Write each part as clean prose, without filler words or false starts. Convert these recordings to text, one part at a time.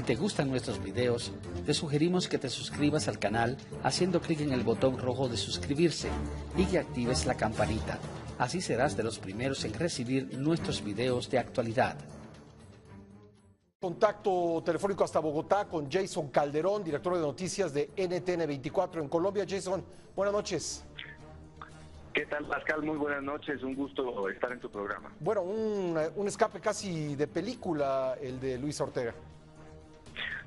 te gustan nuestros videos, te sugerimos que te suscribas al canal haciendo clic en el botón rojo de suscribirse y que actives la campanita. Así serás de los primeros en recibir nuestros videos de actualidad. Contacto telefónico hasta Bogotá con Jason Calderón, director de noticias de NTN 24 en Colombia. Jason, buenas noches. ¿Qué tal, Pascal? Muy buenas noches, un gusto estar en tu programa. Bueno, un escape casi de película el de Luisa Ortega.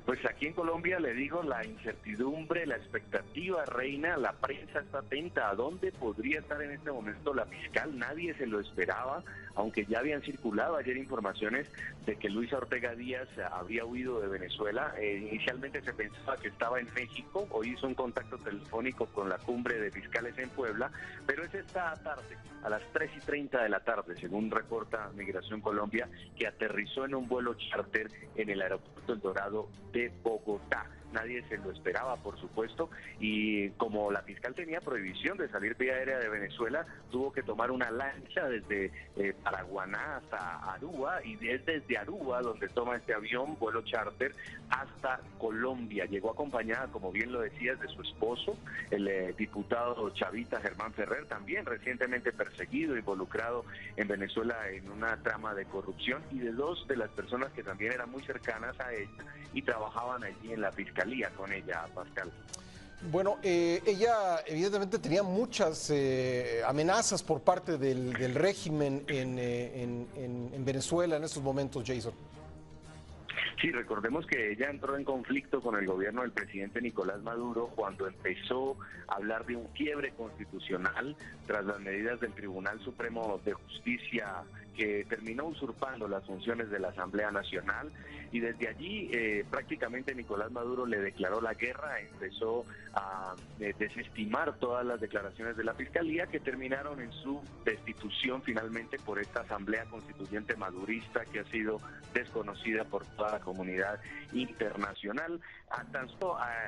Pues aquí en Colombia, le digo, la incertidumbre, la expectativa reina, la prensa está atenta a dónde podría estar en este momento la fiscal. Nadie se lo esperaba, aunque ya habían circulado ayer informaciones de que Luisa Ortega Díaz había huido de Venezuela. Inicialmente se pensaba que estaba en México, hoy hizo un contacto telefónico con la cumbre de fiscales en Puebla, pero es esta tarde, a las 3:30 de la tarde, según reporta Migración Colombia, que aterrizó en un vuelo charter en el aeropuerto El Dorado de Bogotá. Nadie se lo esperaba, por supuesto, y como la fiscal tenía prohibición de salir vía aérea de Venezuela, tuvo que tomar una lancha desde Paraguaná hasta Aruba, y es desde Aruba donde toma este avión, vuelo charter, hasta Colombia. Llegó acompañada, como bien lo decías, de su esposo, el diputado chavita Germán Ferrer, también recientemente perseguido, involucrado en Venezuela en una trama de corrupción, y de dos de las personas que también eran muy cercanas a ella y trabajaban allí en la fiscalía con ella, Pascal. Bueno, ella evidentemente tenía muchas amenazas por parte del régimen en Venezuela en estos momentos, Jason. Sí, recordemos que ella entró en conflicto con el gobierno del presidente Nicolás Maduro cuando empezó a hablar de un quiebre constitucional tras las medidas del Tribunal Supremo de Justicia, que terminó usurpando las funciones de la Asamblea Nacional, y desde allí prácticamente Nicolás Maduro le declaró la guerra, empezó a desestimar todas las declaraciones de la Fiscalía, que terminaron en su destitución finalmente por esta Asamblea Constituyente madurista que ha sido desconocida por toda la comunidad internacional.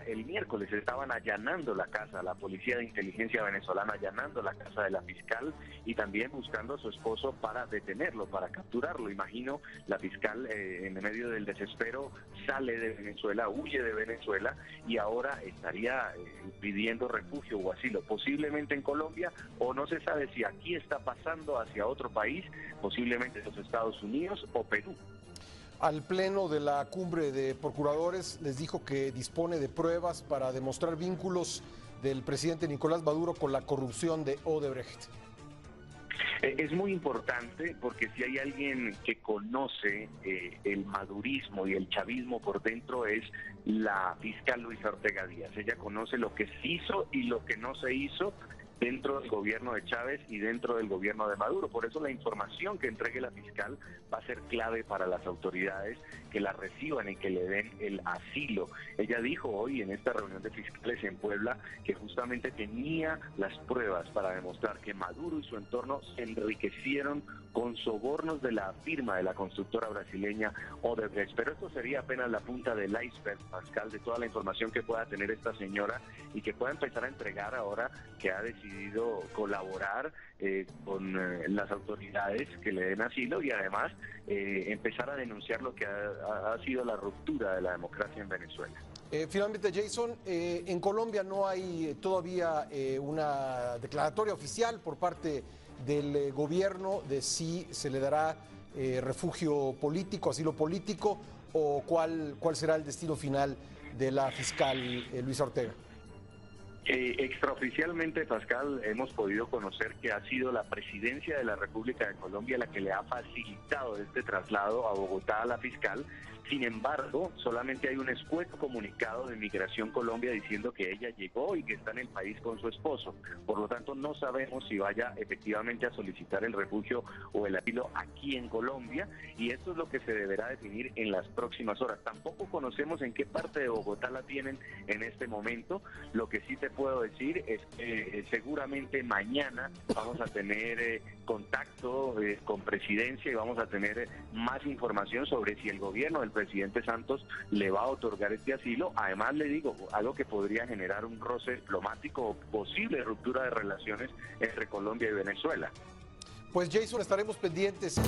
El miércoles estaban allanando la casa, la Policía de Inteligencia venezolana allanando la casa de la fiscal y también buscando a su esposo para detenerlo, para capturarlo. Imagino, la fiscal en medio del desespero sale de Venezuela, huye de Venezuela y ahora estaría pidiendo refugio o asilo, posiblemente en Colombia, o no se sabe si aquí está pasando hacia otro país, posiblemente los Estados Unidos o Perú. Al pleno de la cumbre de procuradores les dijo que dispone de pruebas para demostrar vínculos del presidente Nicolás Maduro con la corrupción de Odebrecht. Es muy importante porque si hay alguien que conoce el madurismo y el chavismo por dentro es la fiscal Luisa Ortega Díaz. Ella conoce lo que se hizo y lo que no se hizo dentro del gobierno de Chávez y dentro del gobierno de Maduro. Por eso la información que entregue la fiscal va a ser clave para las autoridades que la reciban y que le den el asilo. Ella dijo hoy en esta reunión de fiscales en Puebla que justamente tenía las pruebas para demostrar que Maduro y su entorno se enriquecieron con sobornos de la firma de la constructora brasileña Odebrecht. Pero esto sería apenas la punta del iceberg, Pascal, de toda la información que pueda tener esta señora y que pueda empezar a entregar ahora que ha decidido colaborar con las autoridades que le den asilo y además empezar a denunciar lo que ha sido la ruptura de la democracia en Venezuela. Finalmente, Jason, en Colombia no hay todavía una declaratoria oficial por parte del gobierno de si se le dará refugio político, asilo político, o cuál será el destino final de la fiscal Luisa Ortega. Extraoficialmente, Pascal, hemos podido conocer que ha sido la Presidencia de la República de Colombia la que le ha facilitado este traslado a Bogotá a la fiscal. Sin embargo, solamente hay un escueto comunicado de Migración Colombia diciendo que ella llegó y que está en el país con su esposo. Por lo tanto, no sabemos si vaya efectivamente a solicitar el refugio o el asilo aquí en Colombia, y esto es lo que se deberá definir en las próximas horas. Tampoco conocemos en qué parte de Bogotá la tienen en este momento. Lo que sí te puedo decir es que seguramente mañana vamos a tener contacto con Presidencia y vamos a tener más información sobre si el gobierno del presidente Santos le va a otorgar este asilo. Además, le digo, algo que podría generar un roce diplomático o posible ruptura de relaciones entre Colombia y Venezuela. Pues Jason, estaremos pendientes.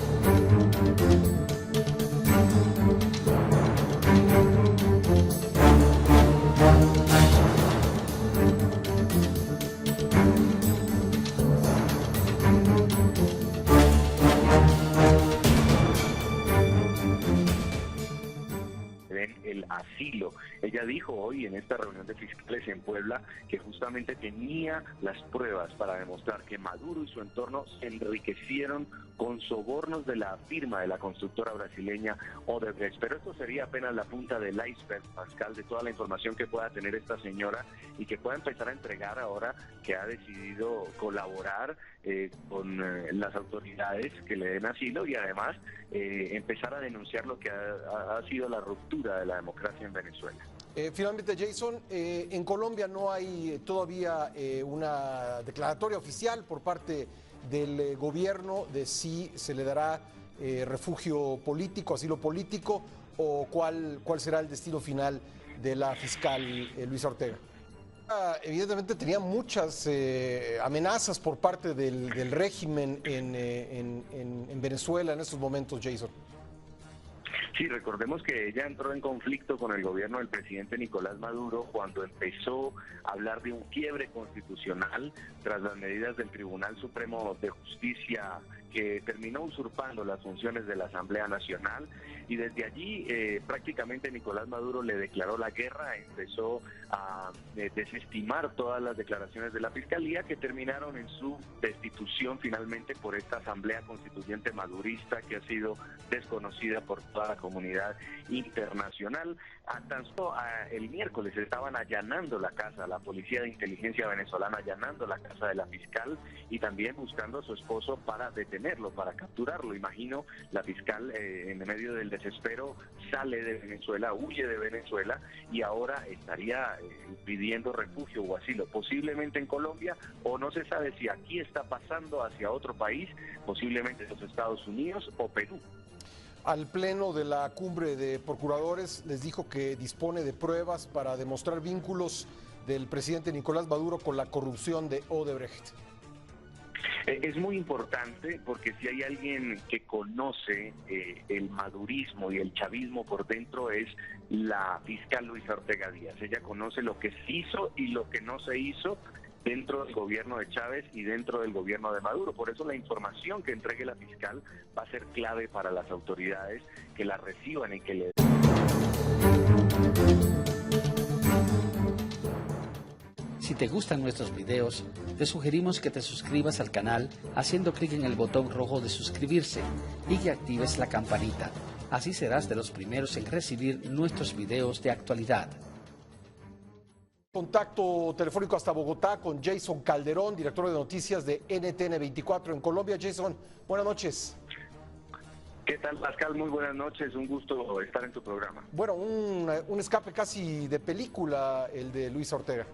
asilo. Ella dijo hoy en esta reunión de fiscales en Puebla que justamente tenía las pruebas para demostrar que Maduro y su entorno se enriquecieron con sobornos de la firma de la constructora brasileña Odebrecht. Pero esto sería apenas la punta del iceberg, Pascal, de toda la información que pueda tener esta señora y que pueda empezar a entregar ahora que ha decidido colaborar con las autoridades que le den asilo y además empezar a denunciar lo que ha sido la ruptura de la democracia en Venezuela. Finalmente, Jason, en Colombia no hay todavía una declaratoria oficial por parte del gobierno de si se le dará refugio político, asilo político, o cuál será el destino final de la fiscal Luisa Ortega. Evidentemente tenía muchas amenazas por parte del régimen en Venezuela en estos momentos, Jason. Sí, recordemos que ella entró en conflicto con el gobierno del presidente Nicolás Maduro cuando empezó a hablar de un quiebre constitucional tras las medidas del Tribunal Supremo de Justicia que terminó usurpando las funciones de la Asamblea Nacional, y desde allí prácticamente Nicolás Maduro le declaró la guerra, empezó a desestimar todas las declaraciones de la Fiscalía que terminaron en su destitución finalmente por esta Asamblea Constituyente madurista que ha sido desconocida por toda la comunidad internacional. El miércoles estaban allanando la casa, la Policía de Inteligencia venezolana allanando la casa de la fiscal y también buscando a su esposo para detenerlo, para capturarlo. Imagino la fiscal en medio del desespero sale de Venezuela, huye de Venezuela y ahora estaría pidiendo refugio o asilo, posiblemente en Colombia, o no se sabe si aquí está pasando hacia otro país, posiblemente los Estados Unidos o Perú. Al pleno de la cumbre de procuradores les dijo que dispone de pruebas para demostrar vínculos del presidente Nicolás Maduro con la corrupción de Odebrecht. Es muy importante porque si hay alguien que conoce el madurismo y el chavismo por dentro es la fiscal Luisa Ortega Díaz. Ella conoce lo que se hizo y lo que no se hizo dentro del gobierno de Chávez y dentro del gobierno de Maduro. Por eso la información que entregue la fiscal va a ser clave para las autoridades que la reciban y que le... Si te gustan nuestros videos, te sugerimos que te suscribas al canal haciendo clic en el botón rojo de suscribirse y que actives la campanita. Así serás de los primeros en recibir nuestros videos de actualidad. Contacto telefónico hasta Bogotá con Jason Calderón, director de noticias de NTN 24 en Colombia. Jason, buenas noches. ¿Qué tal, Pascal? Muy buenas noches, un gusto estar en tu programa. Bueno, un escape casi de película el de Luisa Ortega.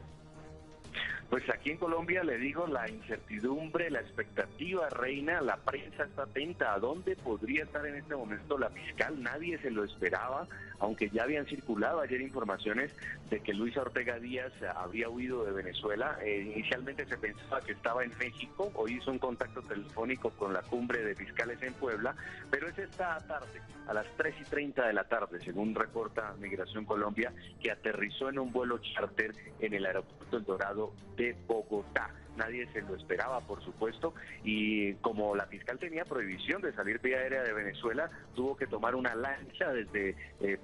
Pues aquí en Colombia le digo, la incertidumbre, la expectativa reina, la prensa está atenta a dónde podría estar en este momento la fiscal. Nadie se lo esperaba, aunque ya habían circulado ayer informaciones de que Luisa Ortega Díaz habría huido de Venezuela. Inicialmente se pensaba que estaba en México, hoy hizo un contacto telefónico con la cumbre de fiscales en Puebla, pero es esta tarde, a las 3:30 de la tarde, según reporta Migración Colombia, que aterrizó en un vuelo charter en el aeropuerto El Dorado de Bogotá. Nadie se lo esperaba, por supuesto, y como la fiscal tenía prohibición de salir vía aérea de Venezuela, tuvo que tomar una lancha desde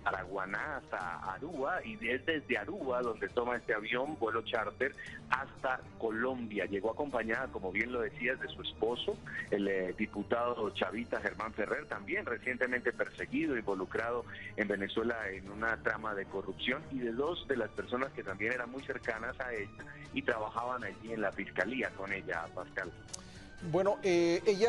Paraguaná hasta Aruba, y es desde Aruba donde toma este avión, vuelo charter, hasta Colombia. Llegó acompañada, como bien lo decías, de su esposo, el diputado chavista Germán Ferrer, también recientemente perseguido, involucrado en Venezuela en una trama de corrupción, y de dos de las personas que también eran muy cercanas a ella y trabajaban allí en la fiscalía con ella, Pascal. Bueno, ella